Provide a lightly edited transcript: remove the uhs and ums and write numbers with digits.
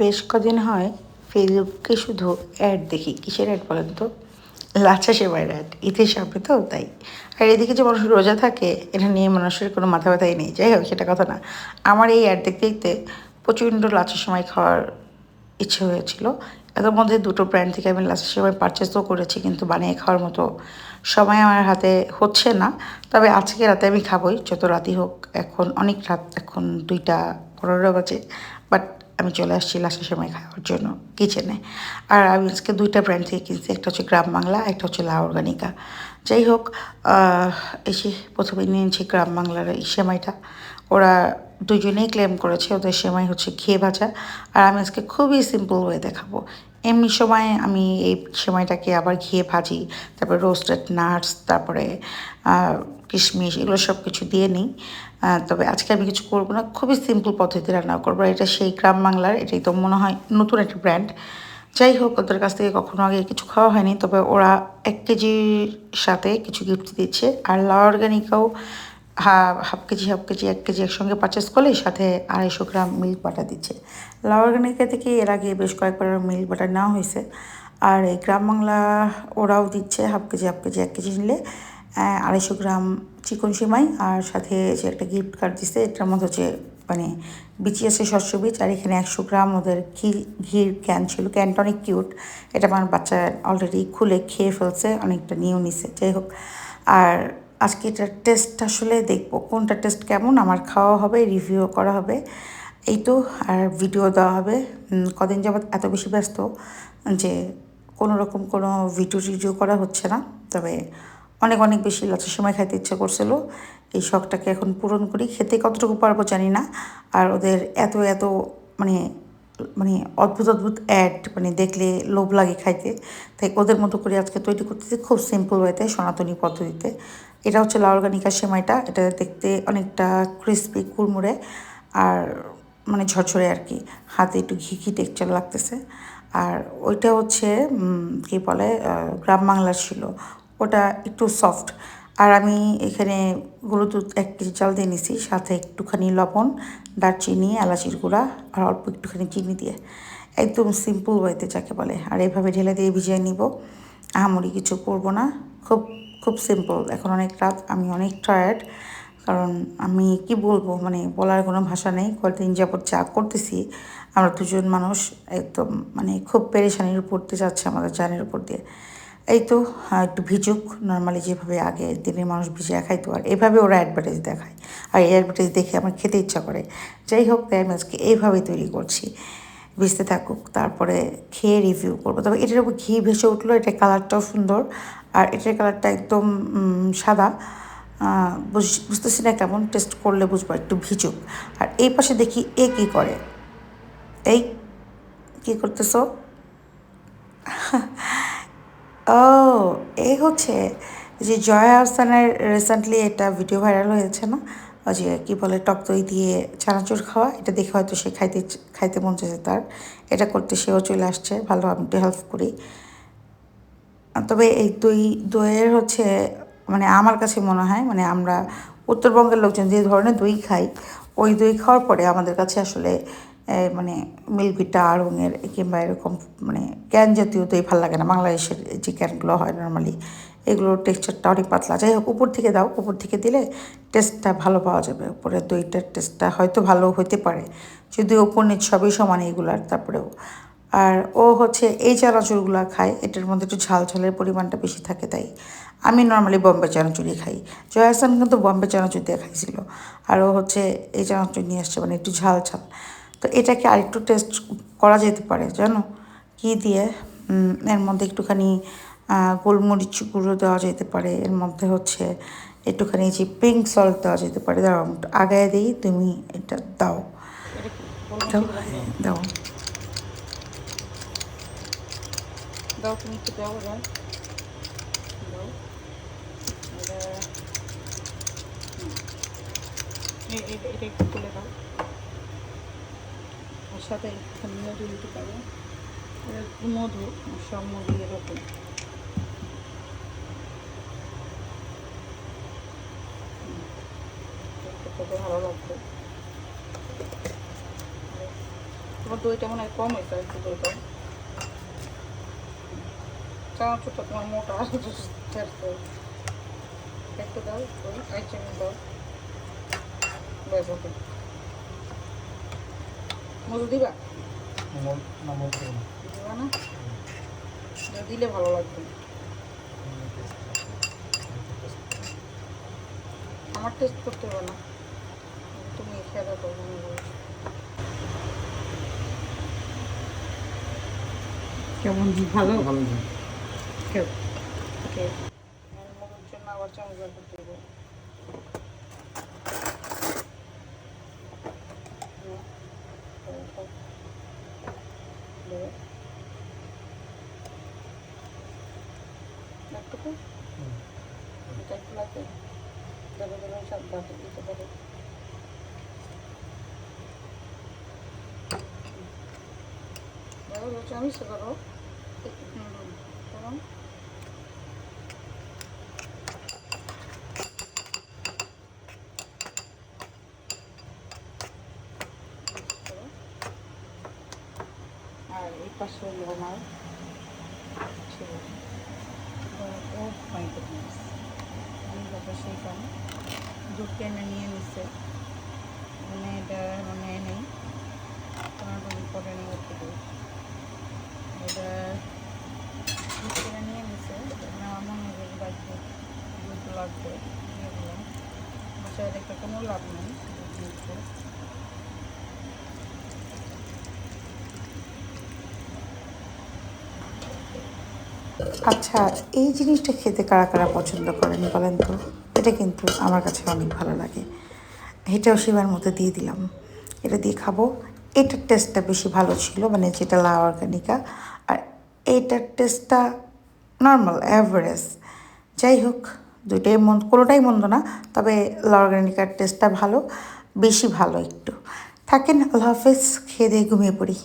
বেশ কদিন হয় ফেসবুকে শুধু অ্যাড দেখি। কিসের অ্যাড বলেন তো? লাচ্ছা সেমাইয়ের অ্যাড। ঈদের সামনে তো তাই। আর এদিকে যে মানুষ রোজা থাকে এটা নিয়ে মানুষের কোনো মাথা ব্যথাই নেই। যাই হোক সেটা কথা না। আমার এই অ্যাড দেখতে দেখতে প্রচণ্ড লাচ্ছা সেমাই খাওয়ার ইচ্ছে হয়েছিল। এর মধ্যে দুটো ব্র্যান্ড থেকে আমি লাচ্ছা সেমাই পারচেসও করেছি, কিন্তু বানিয়ে খাওয়ার মতো সময় আমার হাতে হচ্ছে না। তবে আজকে রাতে আমি খাবোই, যত রাতই হোক। এখন অনেক রাত, এখন 2টা 15 বাজে। বাট আমি চলে আসছি লাচ্ছা সেমাই খাওয়ার জন্য কিচেনে। আর আমি আজকে 2টা ব্র্যান্ড থেকে কিনছি, একটা হচ্ছে গ্রাম বাংলা, একটা হচ্ছে লা অর্গানিকা। যাই হোক, এসে প্রথমে নিয়েছি গ্রাম বাংলার এই সেমাইটা। ওরা দুজনেই ক্লেম করেছে ওদের সেমাই হচ্ছে ঘিয়ে ভাজা। আর আমি আজকে খুবই সিম্পল ওয়ে দেখাবো। এমনি সময় আমি এই সেমাইটাকে আবার ঘিয়ে ভাজি, তারপরে রোস্টেড নাটস, তারপরে কিশমিশ, এগুলো সব কিছু দিয়ে নিই। তবে আজকে আমি কিছু করবো না, খুবই সিম্পল পদ্ধতি রান্না করবো। এটা সেই গ্রাম বাংলার, এটাই তো মনে হয় নতুন একটা ব্র্যান্ড। যাই হোক, ওদের কাছ থেকে কখনো আগে কিছু খাওয়া হয়নি, তবে ওরা 1 কেজির সাথে কিছু গিফট দিচ্ছে। আর লা অর্গানিকাও হাফ কেজি 1 কেজি একসঙ্গে পারচেস করলে সাথে 250 গ্রাম মিল্ক বাটার দিচ্ছে। লা অর্গানিকা থেকে এর আগে বেশ কয়েকবার মিল্ক বাটার নেওয়া হয়েছে। আর এই গ্রাম বাংলা ওরাও দিচ্ছে হাফ কেজি 1 কেজি নিলে 250 গ্রাম চিকন সেমাই, আর সাথে যে একটা গিফট কার্ড দিচ্ছে, এটার মধ্যে হচ্ছে মানে বিচি আছে, শস্য বীজ। আর এখানে 100 গ্রাম ওদের ঘির ক্যান ছিল। ক্যানটা অনেক কিউট, এটা আমার বাচ্চা অলরেডি খুলে খেয়ে ফেলছে, অনেকটা নিয়েও নিছে। যাই হোক, আর আজকে এটার টেস্ট আসলে দেখবো কোনটা টেস্ট কেমন। আমার খাওয়া হবে, রিভিউ করা হবে, এই তো। আর ভিডিও দেওয়া হবে। কদিন যাবৎ এত বেশি ব্যস্ত যে কোনো রকম কোনো ভিডিও করা হচ্ছে না। তবে অনেক অনেক বেশি লাচ্ছা সেমাই খাইতে ইচ্ছে করছিল। এই শখটাকে এখন পূরণ করি। খেতে কতটুকু পারবো জানি না। আর ওদের এত এত মানে মানে অদ্ভুত অদ্ভুত অ্যাড, মানে দেখলে লোভ লাগে খাইতে। তাই ওদের মতো করে আজকে তৈরি করতেছি খুব সিম্পল ওয়েতে, সনাতনী পদ্ধতিতে। এটা হচ্ছে লা অর্গানিকা সেমাইটা। এটা দেখতে অনেকটা ক্রিসপি, কুড়মুড়ে আর মানে ঝরঝরে আর কি। হাতে একটু ঘি ঘি টেক্সচার লাগতেছে। আর ওইটা হচ্ছে কী বলে, গ্রাম বাংলার ছিল, ওটা একটু সফট। আর আমি এখানে গুঁড়ো দুধ 1 কেজি চাল দিয়ে নিছি, সাথে একটুখানি লবণ, দারচিনি, এলাচির গুঁড়া আর অল্প একটুখানি চিনি দিয়ে, একদম সিম্পল ওয়েতে যাকে বলে। আর এভাবে ঢেলে দিয়ে ভিজিয়ে নিব। আহামরি কিছু করবো না, খুব খুব সিম্পল। এখন অনেক রাত, আমি অনেক টায়ার্ড। কারণ আমি কি বলবো, মানে বলার কোনো ভাষা নেই। কয়েকদিন যাবত যা করতেছি, আমরা দুজন মানুষ একদম মানে খুব পেরেশানির উপর দিয়ে যাচ্ছে, আমাদের জানের উপর দিয়ে। এই তো, একটু ভিজুক, নর্মালি যেভাবে আগে দিনের মানুষ ভিজিয়ে খাইতো, আর এভাবে ওরা অ্যাডভার্টাইজ দেখায়। আর এই অ্যাডভার্টাইজ দেখে আমার খেতে ইচ্ছা করে। যাই হোক, তাই আমি আজকে এইভাবেই তৈরি করছি। ভিজতে থাকুক, তারপরে খেয়ে রিভিউ করবো। তবে এটার উপর ঘি ভেসে উঠলো, এটার কালারটাও সুন্দর। আর এটার কালারটা একদম সাদা। বুঝতেছি না কেমন, টেস্ট করলে বুঝবো, একটু ভিজুক। আর এই পাশে দেখি এ কী করে। এই কী করতেছো? ও, এই হচ্ছে যে জয়া আহসানের রিসেন্টলি একটা ভিডিও ভাইরাল হয়েছে না, ওই যে কী বলে টক দই দিয়ে চানাচুর খাওয়া। এটা দেখে হয়তো সে খাইতে মন চেয়েছে তার, এটা করতে সেও চলে আসছে। ভালো, আমি একটু হেল্প করি। তবে এই দইয়ের হচ্ছে মানে আমার কাছে মনে হয়, মানে আমরা উত্তরবঙ্গের লোকজন যে ধরনের দই খাই, ওই দই খাওয়ার পরে আমাদের কাছে আসলে মানে মিল্কভিটা, আড়ংয়ের কিংবা এরকম মানে ক্যান জাতীয় দই ভালো লাগে না। বাংলাদেশের যে ক্যানগুলো হয় নর্মালি, এগুলোর টেক্সচারটা অনেক পাতলা। যাই হোক, উপর থেকে দাও, উপর থেকে দিলে টেস্টটা ভালো পাওয়া যাবে। উপরের দইটার টেস্টটা হয়তো ভালো হতে পারে, যদিও উপর নিচ সবই সমান এগুলার। তারপরেও আর ও হচ্ছে এই চানাচুরগুলো খায়, এটার মধ্যে একটু ঝাল ঝালের পরিমাণটা বেশি থাকে। তাই আমি নর্মালি বম্বে চানাচুরই খাই। জয়া আহসান কিন্তু বম্বে চানাচুর দিয়ে খাইছিল, আর ও হচ্ছে এই চানাচুর নিয়ে আসছে, মানে একটু ঝাল ঝাল। তো এটাকে আরেকটু টেস্ট করা যেতে পারে জানো কী দিয়ে। এর মধ্যে একটুখানি গোলমরিচ গুঁড়ো দেওয়া যেতে পারে। এর মধ্যে হচ্ছে একটুখানি যে পিঙ্ক সল্ট দেওয়া যেতে পারে। দাঁড়াও, আগায় দিই, তুমি এটা দাও। দাও, দাও। দাও, তুমি একটু দাও, দাও, দাও। এটা একটু তুলে দাও। ওর সাথে একটু মধু দিতে পারো। মধু, সব মধু এরকম। ভালো লাগবে। তোমার আমার দইটা মনে হয় কম হয়েছে একটু দইটা চানাচুরটা তোমার মোটা একটু দাও দই 1 চামচ দাও ব্যাস ওকে মধু দিবা দিবা না দিলে ভালো লাগবে আমার টেস্ট করতে হবে না তুমি খেয়ে দেখো কেমন ভালো ভালো কেউ ওকে মধুর জন্য আবার চামচ ব্যবহার করতে হবে একটুকু এটা একটু লাগবে যাবে যাবে সব বাকি দিতে পারে আমি সে করো আর এই পাশে হলো আমার ও মাই গুডনেস আমি যত সেই কারণ দুধ টেনে নিয়ে নিচ্ছে মানে এটা মানে নেই তোমার পরে নিয়ে উঠতে এটা দুধ টেনে নিয়ে নিচ্ছে আমার মনে হয় বাড়িতে দুধ লাগবে নিয়ে দিলাম বাসায় রেখে কোনো লাভ নেই দুধ নিচ্ছে আচ্ছা এই জিনিসটা খেতে কারা কারা পছন্দ করেন বলেন তো এটা কিন্তু আমার কাছে অনেক ভালো লাগে এটাও সেবার মতো দিয়ে দিলাম এটা দিয়ে খাবো এটার টেস্টটা বেশি ভালো ছিল মানে যেটা লা অর্গানিকা আর এইটার টেস্টটা নর্মাল অ্যাভারেজ যাই হোক দুইটাই কোনোটাই মন্দ না তবে লা অর্গানিকার টেস্টটা ভালো বেশি ভালো একটু থাকেন আল্লাহ হাফেজ খেয়ে দিয়ে ঘুমিয়ে পড়ি